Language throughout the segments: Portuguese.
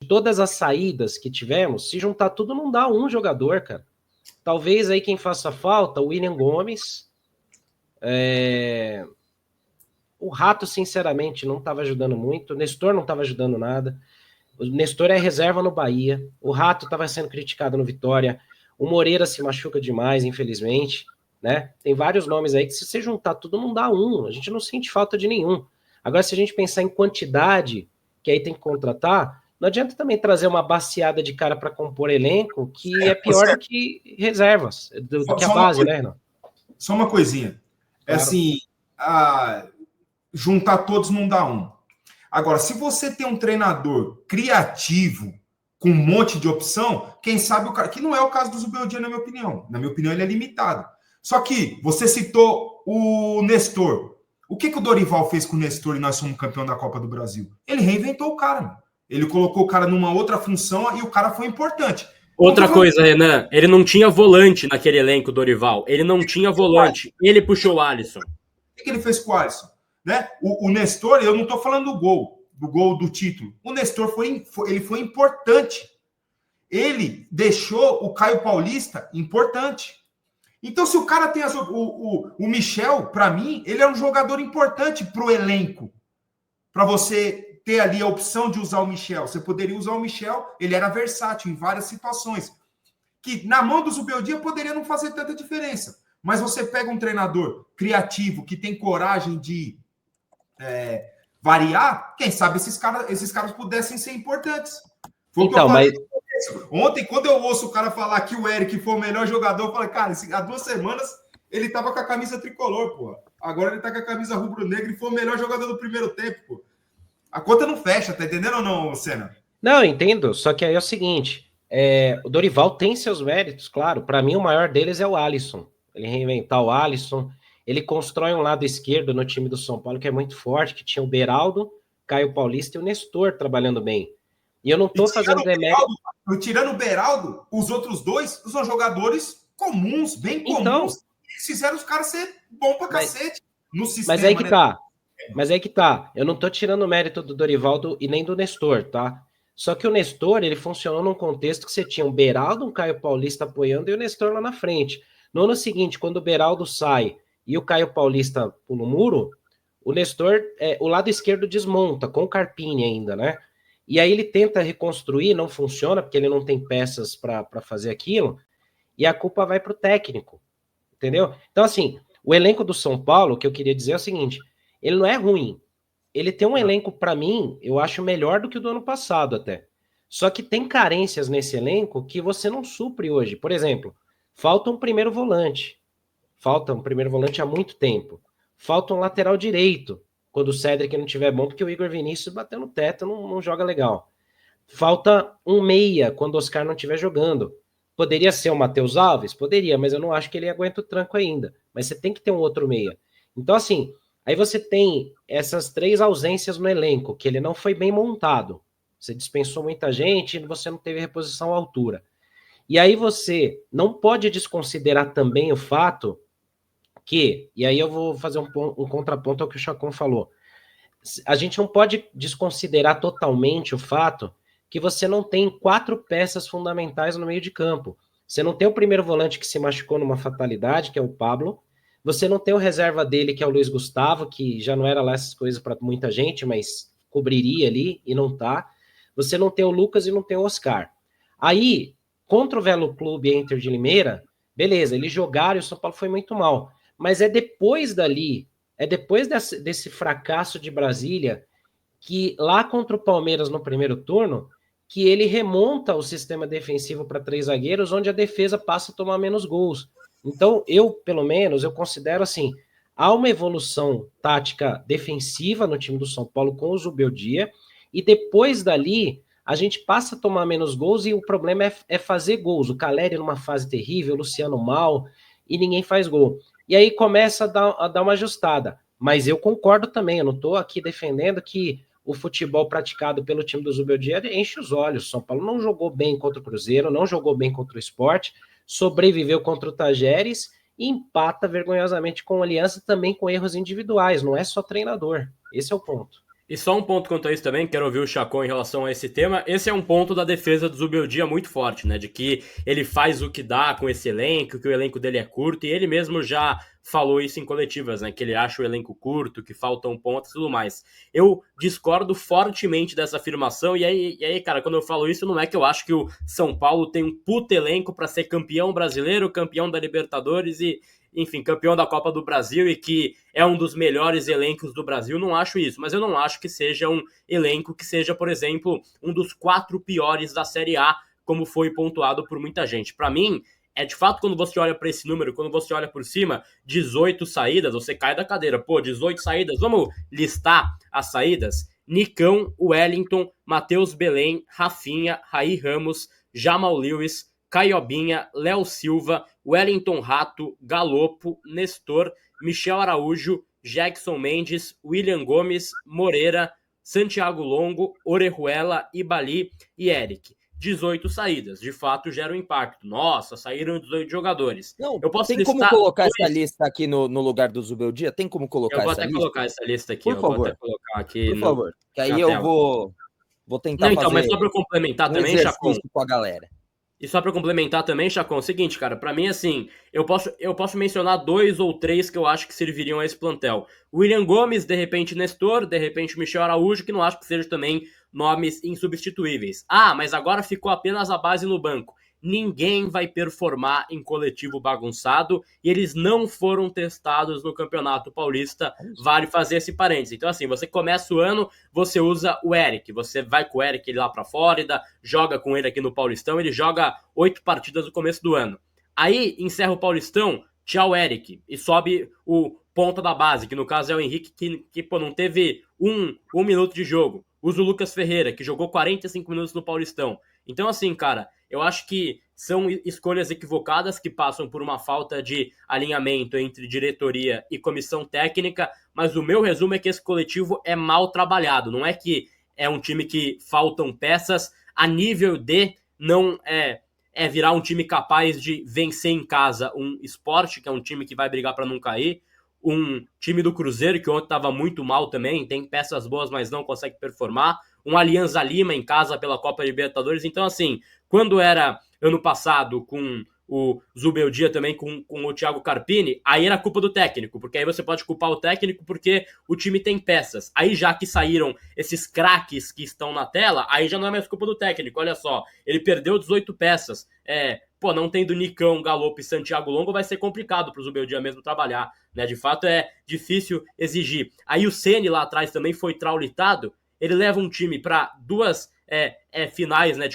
todas as saídas que tivemos, se juntar tudo, não dá um jogador, cara. Talvez aí quem faça falta, o William Gomes. O Rato, sinceramente, não estava ajudando muito. O Nestor não estava ajudando nada. O Nestor é reserva no Bahia. O Rato estava sendo criticado no Vitória. O Moreira se machuca demais, infelizmente. Né? Tem vários nomes aí que, se você juntar tudo, não dá um. A gente não sente falta de nenhum. Agora, se a gente pensar em quantidade, que aí tem que contratar, não adianta também trazer uma baciada de cara para compor elenco, que é pior do que reservas, do que a base, né, Renan? Só uma coisinha. Claro. Assim, juntar todos não dá um. Agora, se você tem um treinador criativo, com um monte de opção, quem sabe o cara... Que não é o caso do Zubeldia, na minha opinião. Na minha opinião, ele é limitado. Só que você citou o Nestor. O que o Dorival fez com o Nestor e nós somos campeão da Copa do Brasil? Ele reinventou o cara, mano. Ele colocou o cara numa outra função e o cara foi importante. Outra coisa, Renan, ele não tinha volante naquele elenco, Dorival. Ele não tinha volante. Ele puxou o Alisson. O que ele fez com o Alisson? Né? O Nestor, eu não estou falando do gol do título. O Nestor ele foi importante. Ele deixou o Caio Paulista importante. Então, se o cara tem o Michel, para mim, ele é um jogador importante para o elenco. Para você ter ali a opção de usar o Michel. Você poderia usar o Michel, ele era versátil em várias situações. Que na mão do Zubeldia poderia não fazer tanta diferença. Mas você pega um treinador criativo, que tem coragem de variar, quem sabe esses caras pudessem ser importantes. Foi então, mas... Ontem, quando eu ouço o cara falar que o Eric foi o melhor jogador, eu falei, cara, há 2 semanas ele tava com a camisa tricolor, pô. Agora ele tá com a camisa rubro-negra e foi o melhor jogador do primeiro tempo, pô. A conta não fecha, tá entendendo ou não, Senna? Não, eu entendo, só que aí é o seguinte, o Dorival tem seus méritos, claro. Para mim, o maior deles é o Alisson. Ele reinventar o Alisson, ele constrói um lado esquerdo no time do São Paulo que é muito forte, que tinha o Beraldo, Caio Paulista e o Nestor trabalhando bem. E eu não tô fazendo demérito. Tirando o Beraldo, os outros dois são jogadores comuns, bem comuns. Então, eles fizeram os caras ser bom pra cacete no sistema. Mas aí que tá. Mas aí que tá. Eu não tô tirando o mérito do Dorival e nem do Nestor, tá? Só que o Nestor, ele funcionou num contexto que você tinha um Beraldo, um Caio Paulista apoiando e o Nestor lá na frente. No ano seguinte, quando o Beraldo sai e o Caio Paulista pula o muro, o Nestor, o lado esquerdo desmonta, com o Carpini ainda, né? E aí ele tenta reconstruir, não funciona, porque ele não tem peças para fazer aquilo, e a culpa vai para o técnico, entendeu? Então, assim, o elenco do São Paulo, o que eu queria dizer é o seguinte, ele não é ruim, ele tem um elenco, para mim, eu acho melhor do que o do ano passado até, só que tem carências nesse elenco que você não supre hoje. Por exemplo, falta um primeiro volante há muito tempo, falta um lateral direito, quando o Cedric não estiver bom, porque o Igor Vinícius bateu no teto, não joga legal. Falta um meia, quando o Oscar não estiver jogando. Poderia ser o Matheus Alves? Poderia, mas eu não acho que ele aguenta o tranco ainda. Mas você tem que ter um outro meia. Então, assim, aí você tem essas 3 ausências no elenco, que ele não foi bem montado. Você dispensou muita gente e você não teve reposição à altura. E aí você não pode desconsiderar também o fato que, e aí eu vou fazer um contraponto ao que o Chacon falou, a gente não pode desconsiderar totalmente o fato que você não tem 4 peças fundamentais no meio de campo. Você não tem o primeiro volante que se machucou numa fatalidade, que é o Pablo, você não tem o reserva dele, que é o Luiz Gustavo, que já não era lá essas coisas para muita gente, mas cobriria ali e não tá. Você não tem o Lucas e não tem o Oscar. Aí, contra o Velo Clube e a Inter de Limeira, beleza, eles jogaram e o São Paulo foi muito mal. Mas é depois dali, depois desse fracasso de Brasília, que lá contra o Palmeiras no primeiro turno, que ele remonta o sistema defensivo para 3 zagueiros, onde a defesa passa a tomar menos gols. Então, pelo menos, eu considero assim, há uma evolução tática defensiva no time do São Paulo com o Zubeldia, e depois dali, a gente passa a tomar menos gols, e o problema é fazer gols. O Caleri numa fase terrível, o Luciano mal, e ninguém faz gol. E aí começa a dar uma ajustada. Mas eu concordo também, eu não estou aqui defendendo que o futebol praticado pelo time do Zubeldia enche os olhos. São Paulo não jogou bem contra o Cruzeiro, não jogou bem contra o Sport, sobreviveu contra o Tajeres e empata vergonhosamente com a Aliança, também com erros individuais, não é só treinador. Esse é o ponto. E só um ponto quanto a isso também, quero ouvir o Chacon em relação a esse tema. Esse é um ponto da defesa do Zubeldia muito forte, né? De que ele faz o que dá com esse elenco, que o elenco dele é curto, e ele mesmo já falou isso em coletivas, né? Que ele acha o elenco curto, que faltam pontos e tudo mais. Eu discordo fortemente dessa afirmação, e aí, cara, quando eu falo isso, não é que eu acho que o São Paulo tem um puto elenco para ser campeão brasileiro, campeão da Libertadores e, enfim, campeão da Copa do Brasil e que é um dos melhores elencos do Brasil, não acho isso, mas eu não acho que seja um elenco que seja, por exemplo, um dos 4 piores da Série A, como foi pontuado por muita gente. Para mim, é de fato, quando você olha para esse número, quando você olha por cima, 18 saídas, você cai da cadeira. Pô, 18 saídas, vamos listar as saídas? Nicão, Wellington, Matheus Belém, Rafinha, Raí Ramos, Jamal Lewis, Caiobinha, Léo Silva, Wellington Rato, Galopo, Nestor, Michel Araújo, Jackson Mendes, William Gomes, Moreira, Santiago Longo, Orejuela, Ibali e Eric. 18 saídas, de fato gera um impacto. Nossa, saíram 18 jogadores. Não, eu posso tem como colocar essa lista aqui no lugar do Zubeldia? Tem como colocar essa lista? Eu vou até colocar essa lista aqui. Por favor. Vou até colocar aqui. Por favor, que aí eu vou tentar fazer... mas só para complementar também, Chacon. Com a galera. E só para complementar também, Chacon, é o seguinte, cara, para mim, assim, eu posso mencionar 2 ou 3 que eu acho que serviriam a esse plantel. William Gomes, de repente Nestor, de repente Michel Araújo, que não acho que sejam também nomes insubstituíveis. Ah, mas agora ficou apenas a base no banco. Ninguém vai performar em coletivo bagunçado e eles não foram testados no Campeonato Paulista, vale fazer esse parênteses. Então assim, você começa o ano, você usa o Eric, você vai com o Eric lá pra Flórida, joga com ele aqui no Paulistão, ele joga 8 partidas no começo do ano. Aí encerra o Paulistão, tchau Eric, e sobe o ponta da base, que no caso é o Henrique, que pô, não teve um minuto de jogo. Usa o Lucas Ferreira, que jogou 45 minutos no Paulistão. Então assim, cara, eu acho que são escolhas equivocadas que passam por uma falta de alinhamento entre diretoria e comissão técnica, mas o meu resumo é que esse coletivo é mal trabalhado. Não é que é um time que faltam peças a nível de não virar um time capaz de vencer em casa um Sport, que é um time que vai brigar para não cair, um time do Cruzeiro, que ontem estava muito mal também, tem peças boas, mas não consegue performar, um Alianza Lima em casa pela Copa Libertadores. Então, assim, quando era ano passado com o Zubeldia também, com o Thiago Carpini, aí era culpa do técnico, porque aí você pode culpar o técnico porque o time tem peças. Aí já que saíram esses craques que estão na tela, aí já não é mais culpa do técnico. Olha só, ele perdeu 18 peças. Não tendo Nicão, Galopo e Santiago Longo, vai ser complicado para o Zubeldia mesmo trabalhar, né? De fato é difícil exigir. Aí o Ceni lá atrás também foi traulitado, ele leva um time para 2 finais, né,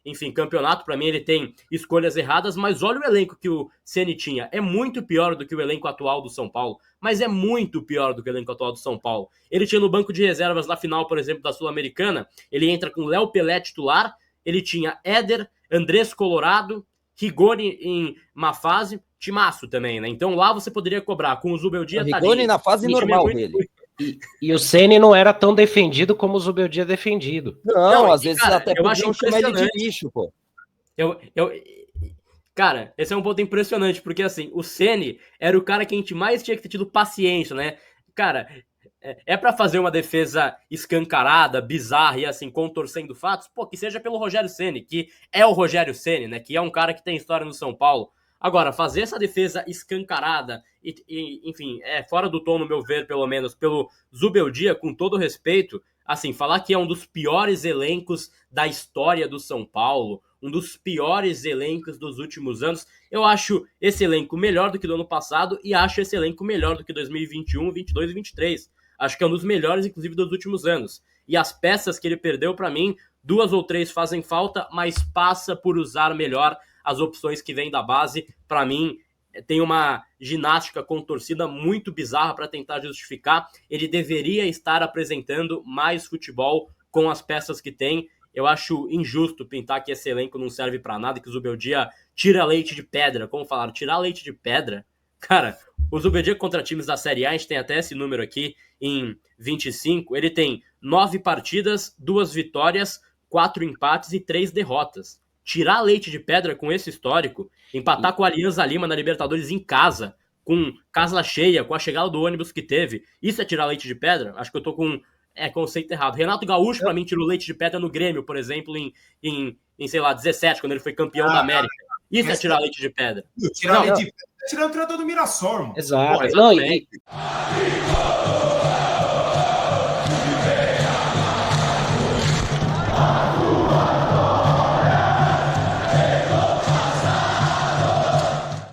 enfim, campeonato. Para mim ele tem escolhas erradas, mas olha o elenco que o Ceni tinha. É muito pior do que o elenco atual do São Paulo, mas é muito pior do que o elenco atual do São Paulo. Ele tinha no banco de reservas na final, por exemplo, da Sul-Americana, ele entra com Léo Pelé titular, ele tinha Éder, Andrés Colorado, Rigoni em uma fase, timaço também, né? Então lá você poderia cobrar com o Zubeldia. Rigoni na fase normal dele. E o Ceni não era tão defendido como o Zubeldia é defendido. Não, às vezes cara, até podiam chamar ele de bicho, pô. Cara, esse é um ponto impressionante, porque assim, o Ceni era o cara que a gente mais tinha que ter tido paciência, né? Cara, é pra fazer uma defesa escancarada, bizarra e assim, contorcendo fatos, pô, que seja pelo Rogério Ceni, que é o Rogério Ceni, né? Que é um cara que tem história no São Paulo. Agora, fazer essa defesa escancarada enfim, fora do tom, no meu ver, pelo menos, pelo Zubeldia, com todo respeito, assim, falar que é um dos piores elencos da história do São Paulo, um dos piores elencos dos últimos anos, eu acho esse elenco melhor do que do ano passado e acho esse elenco melhor do que 2021, 22 e 23. Acho que é um dos melhores, inclusive, dos últimos anos. E as peças que ele perdeu, para mim, 2 ou 3 fazem falta, mas passa por usar melhor as opções que vêm da base. Para mim, tem uma ginástica contorcida muito bizarra para tentar justificar. Ele deveria estar apresentando mais futebol com as peças que tem. Eu acho injusto pintar que esse elenco não serve para nada, que o Zubeldia tira leite de pedra. Como falaram, tirar leite de pedra? Cara, o Zubeldia contra times da Série A, a gente tem até esse número aqui em 25, ele tem 9 partidas, 2 vitórias, 4 empates e 3 derrotas. Tirar leite de pedra com esse histórico, empatar com a Alianza Lima na Libertadores em casa, com casa cheia, com a chegada do ônibus que teve, isso é tirar leite de pedra? Acho que eu tô com É conceito errado. Renato Gaúcho, pra mim, tirou leite de pedra no Grêmio, por exemplo, em sei lá, 17, quando ele foi campeão da América. Isso é tirar leite de pedra. Tirar leite de pedra. Tirando o treinador do Mirassol, irmão. Exato. Pô, Não, exatamente.